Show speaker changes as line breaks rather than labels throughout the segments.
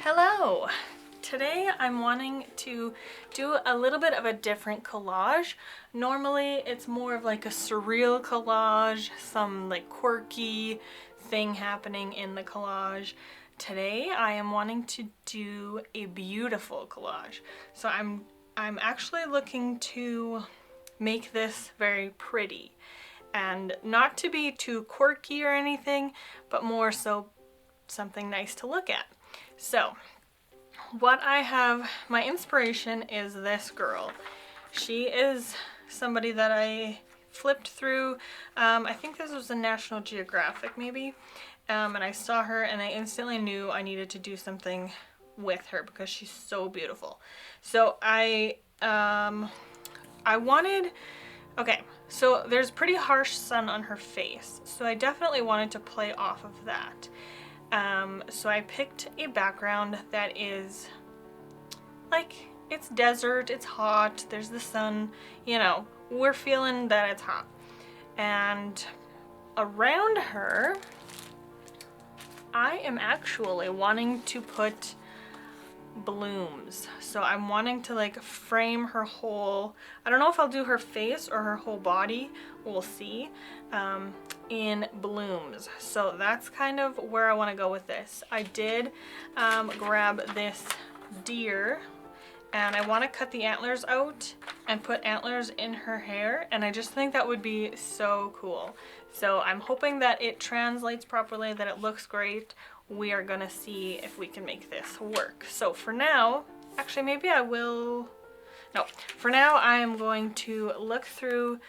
Hello! Today I'm wanting to do a little bit of a different collage. Normally it's more of like a surreal collage, some like quirky thing happening in the collage. Today I am wanting to do a beautiful collage. So I'm actually looking to make this very pretty and not to be too quirky or anything, but more so something nice to look at. So what I have, my inspiration is this girl. She is somebody that I flipped through, I think this was a National Geographic maybe, and I saw her and I instantly knew I needed to do something with her because she's so beautiful. So I wanted, okay, so there's pretty harsh sun on her face, so I definitely wanted to play off of that. So I picked a background that is like, it's desert, it's hot, there's the sun, you know, we're feeling that it's hot. And around her, I am actually wanting to put blooms. So I'm wanting to like frame her whole, I don't know if I'll do her face or her whole body, we'll see, in blooms. So that's kind of where I want to go with this. I did grab this deer and I want to cut the antlers out and put antlers in her hair, and I just think that would be so cool. So I'm hoping that it translates properly, that it looks great. We are gonna see if we can make this work. So for now, actually maybe I will, no, for now I am going to look through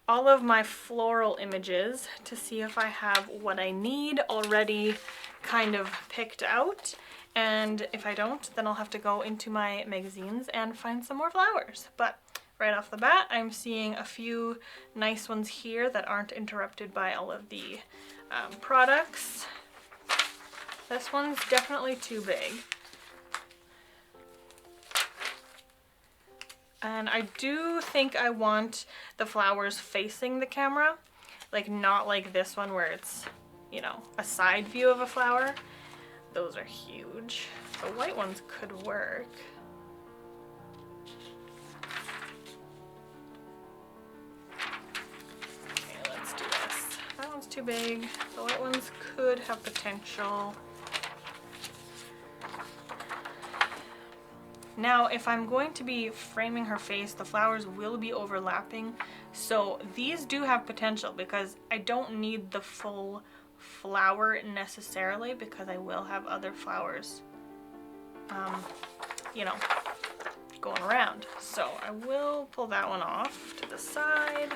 all of my floral images to see if I have what I need already kind of picked out. And if I don't, then I'll have to go into my magazines and find some more flowers. But right off the bat, I'm seeing a few nice ones here that aren't interrupted by all of the products. This one's definitely too big. And I do think I want the flowers facing the camera, like not like this one where it's, you know, a side view of a flower. Those are huge. The white ones could work. Okay, let's do this. That one's too big. The white ones could have potential. Now, if I'm going to be framing her face, the flowers will be overlapping. So these do have potential because I don't need the full flower necessarily, because I will have other flowers, you know, going around. So I will pull that one off to the side.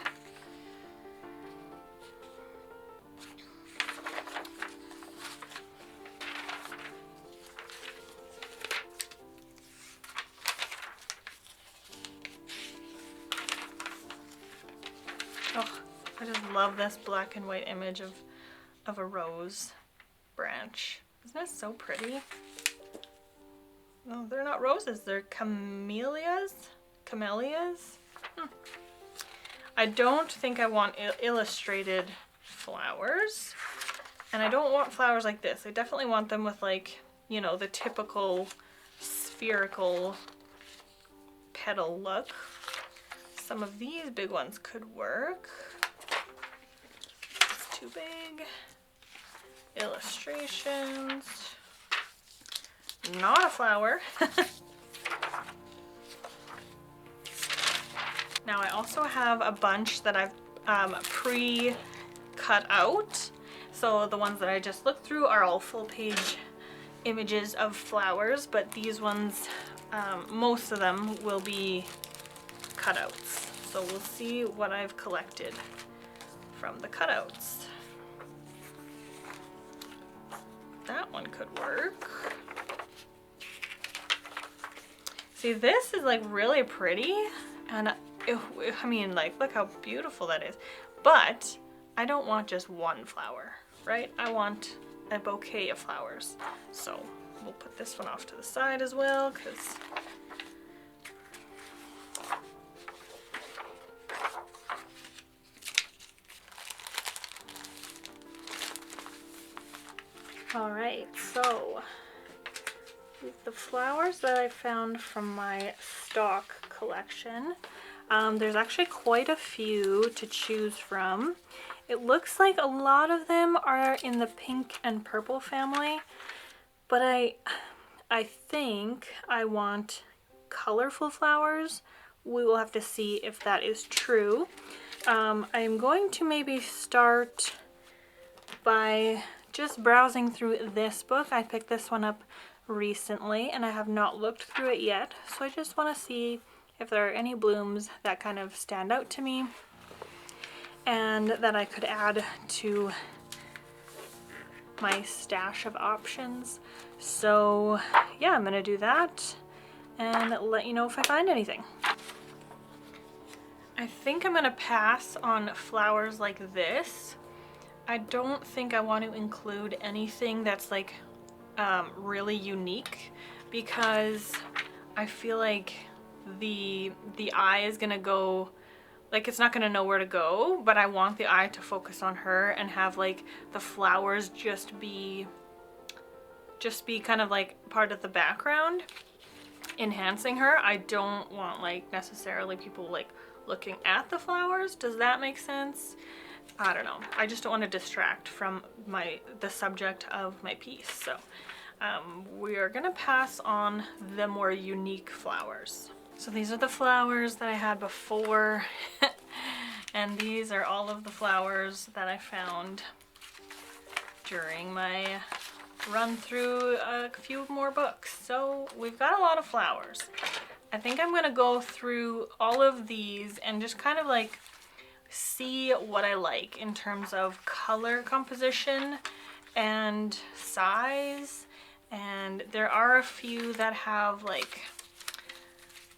Oh, I just love this black and white image of a rose branch. Isn't it so pretty? No, they're not roses, they're camellias? Camellias? I don't think I want illustrated flowers. And I don't want flowers like this. I definitely want them with, like, you know, the typical spherical petal look. Some of these big ones could work. It's too big. Illustrations. Not a flower. Now I also have a bunch that I've pre-cut out. So the ones that I just looked through are all full page images of flowers, but these ones, most of them will be cutouts. So we'll see what I've collected from the cutouts. That one could work. See, this is like really pretty, and I mean, like, look how beautiful that is. But I don't want just one flower, right? I want a bouquet of flowers. So we'll put this one off to the side as well, because all right, so the flowers that I found from my stock collection. There's actually quite a few to choose from. It looks like a lot of them are in the pink and purple family, but I think I want colorful flowers. We will have to see if that is true. I'm going to maybe start by just browsing through this book. I picked this one up recently and I have not looked through it yet, so I just want to see if there are any blooms that kind of stand out to me and that I could add to my stash of options. So yeah, I'm gonna do that and let you know if I find anything. I think I'm gonna pass on flowers like this. I don't think I want to include anything that's like really unique, because I feel like the eye is gonna go, like it's not gonna know where to go, but I want the eye to focus on her and have like the flowers just be kind of like part of the background, enhancing her. I don't want like necessarily people like looking at the flowers. Does that make sense? I don't know. I just don't want to distract from the subject of my piece. So we are gonna pass on the more unique flowers. So these are the flowers that I had before and these are all of the flowers that I found during my run through a few more books. So we've got a lot of flowers. I think I'm gonna go through all of these and just kind of like see what I like in terms of color composition and size. And there are a few that have like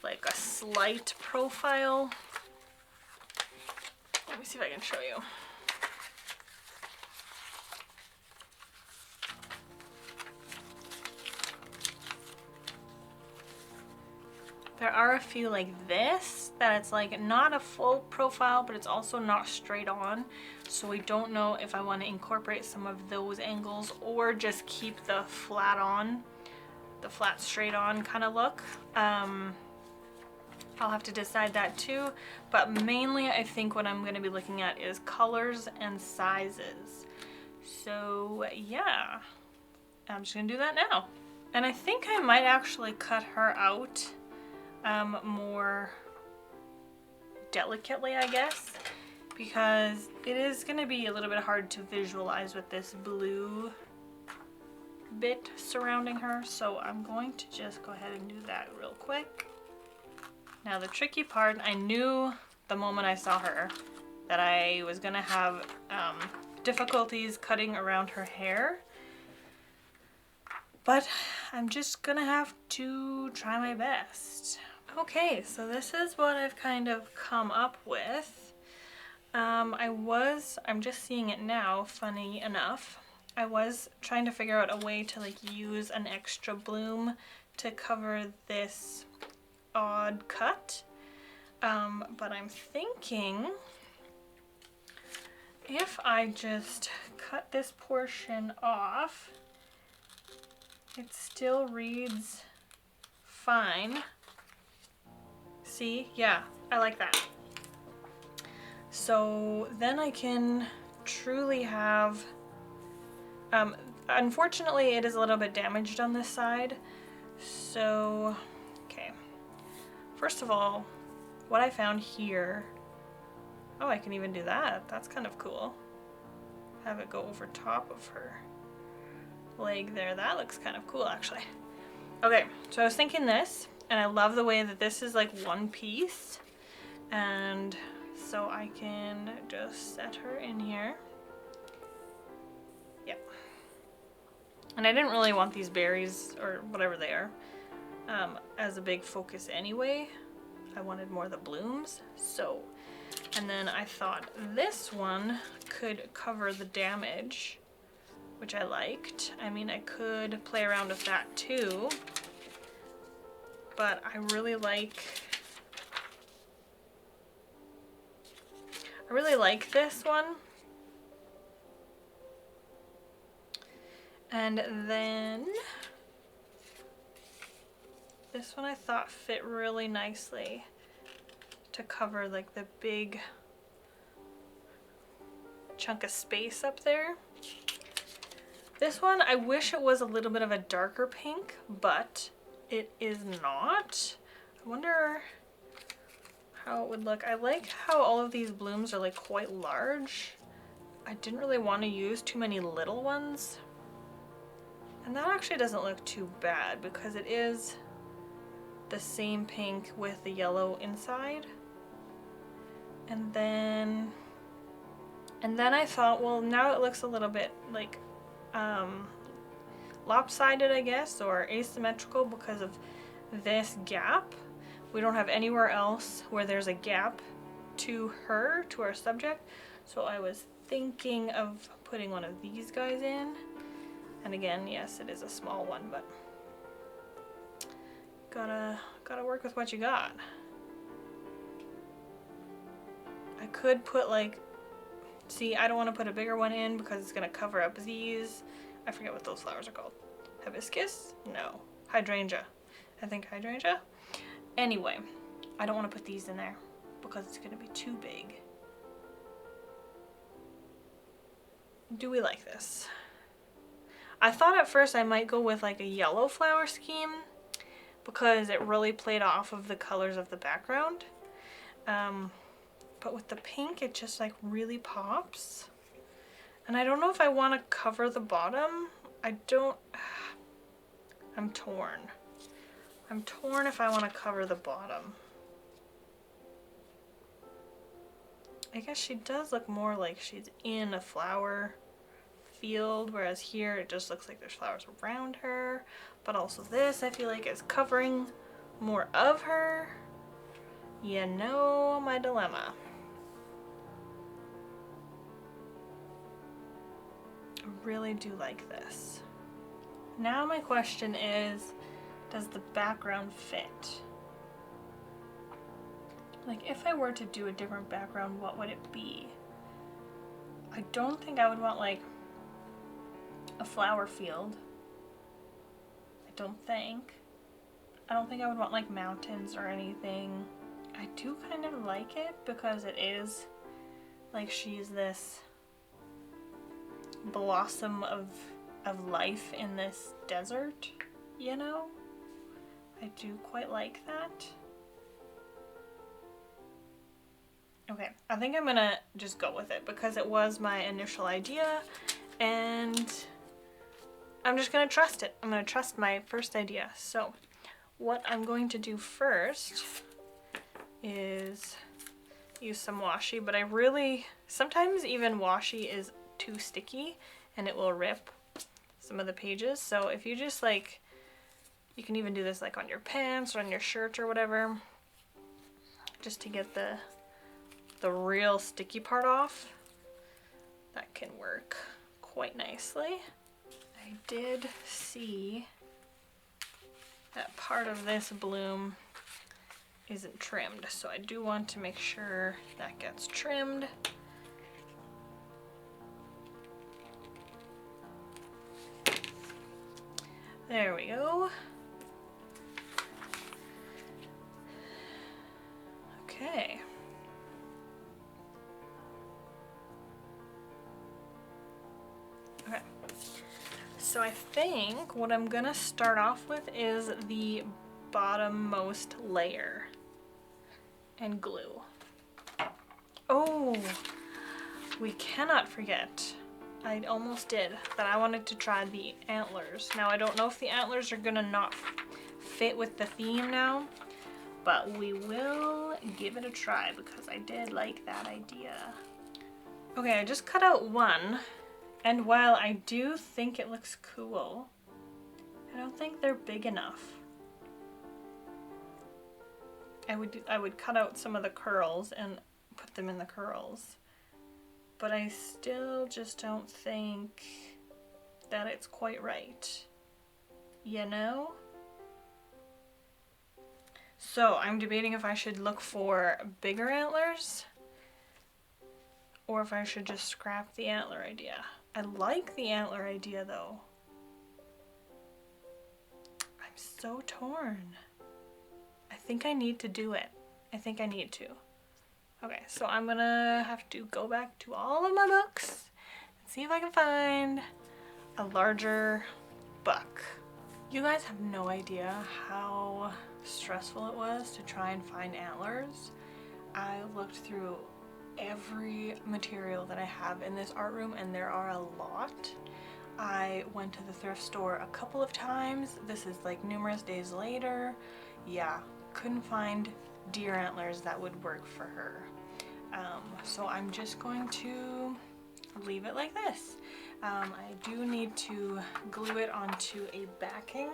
a slight profile. Let me see if I can show you. There are a few like this that it's like not a full profile, but it's also not straight on. So we don't know if I want to incorporate some of those angles or just keep the flat on, the flat straight on kind of look. I'll have to decide that too, but mainly I think what I'm going to be looking at is colors and sizes. So yeah, I'm just gonna do that now. And I think I might actually cut her out more delicately, I guess, because it is going to be a little bit hard to visualize with this blue bit surrounding her. So I'm going to just go ahead and do that real quick. Now the tricky part, I knew the moment I saw her that I was going to have difficulties cutting around her hair, but I'm just gonna have to try my best. Okay, so this is what I've kind of come up with. I'm just seeing it now, funny enough. I was trying to figure out a way to like use an extra bloom to cover this odd cut. But I'm thinking if I just cut this portion off, it still reads fine. See? Yeah, I like that. So then I can truly have, unfortunately it is a little bit damaged on this side. So, okay. First of all, what I found here, oh, I can even do that. That's kind of cool. Have it go over top of her leg there. That looks kind of cool actually. Okay, so I was thinking this, and I love the way that this is like one piece, and so I can just set her in here. Yep. And I didn't really want these berries or whatever they are as a big focus anyway. I wanted more of the blooms. So, and then I thought this one could cover the damage, which I liked. I mean, I could play around with that too, but I really like this one. And then This one I thought fit really nicely to cover like the big chunk of space up there. This one, I wish it was a little bit of a darker pink, but it is not. I wonder how it would look. I like how all of these blooms are like quite large. I didn't really want to use too many little ones. And that actually doesn't look too bad because it is the same pink with the yellow inside. And then I thought, well, now it looks a little bit like lopsided, I guess, or asymmetrical because of this gap. We don't have anywhere else where there's a gap to her, to our subject. So I was thinking of putting one of these guys in. And again, yes, it is a small one, but gotta work with what you got. I could put like, see, I don't want to put a bigger one in because it's gonna cover up these. I forget what those flowers are called. Hibiscus? No. Hydrangea. I think hydrangea. Anyway, I don't want to put these in there because it's gonna be too big. Do we like this? I thought at first I might go with like a yellow flower scheme because it really played off of the colors of the background. But with the pink, it just like really pops. And I don't know if I want to cover the bottom. I'm torn. I'm torn if I want to cover the bottom. I guess she does look more like she's in a flower field, whereas here it just looks like there's flowers around her. But also this, I feel like is covering more of her. You know my dilemma. I really do like this. Now my question is, does the background fit? Like if I were to do a different background, what would it be? I don't think I would want like a flower field. I don't think I would want like mountains or anything. I do kind of like it because it is like she's this blossom of life in this desert, you know? I do quite like that. Okay, I think I'm gonna just go with it because it was my initial idea and I'm just gonna trust it. I'm gonna trust my first idea. So what I'm going to do first is use some washi, but sometimes even washi is too sticky and it will rip some of the pages. So if you just like, you can even do this like on your pants or on your shirt or whatever, just to get the real sticky part off. That can work quite nicely. I did see that part of this bloom isn't trimmed, so I do want to make sure that gets trimmed. There we go. Okay. Okay. So I think what I'm gonna start off with is the bottommost layer and glue. Oh, we cannot forget. I almost did that. I wanted to try the antlers. Now I don't know if the antlers are gonna not fit with the theme now, but we will give it a try because I did like that idea. Okay, I just cut out one, and while I do think it looks cool, I don't think they're big enough. I would cut out some of the curls and put them in the curls, but I still just don't think that it's quite right, you know? So I'm debating if I should look for bigger antlers or if I should just scrap the antler idea. I like the antler idea though. I'm so torn. think I need to do it. I think I need to. Okay, so I'm gonna have to go back to all of my books and see if I can find a larger book. You guys have no idea how stressful it was to try and find antlers. I looked through every material that I have in this art room, and there are a lot. I went to the thrift store a couple of times. This is like numerous days later. Yeah, couldn't find deer antlers that would work for her. So I'm just going to leave it like this. I do need to glue it onto a backing.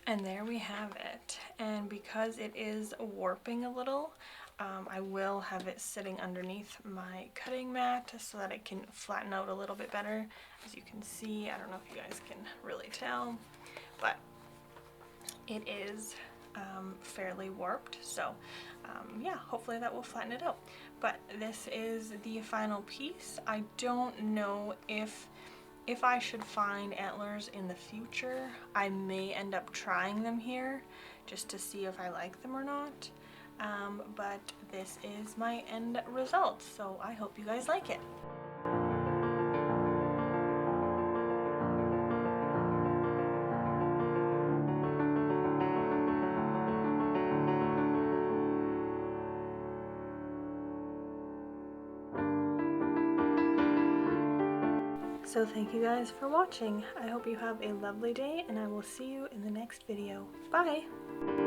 And there we have it. And because it is warping a little, I will have it sitting underneath my cutting mat so that it can flatten out a little bit better. As you can see, I don't know if you guys can really tell, but it is fairly warped. So yeah, hopefully that will flatten it out. But this is the final piece. I don't know if I should find antlers in the future. I may end up trying them here just to see if I like them or not. But this is my end result, so I hope you guys like it. So thank you guys for watching. I hope you have a lovely day, and I will see you in the next video. Bye!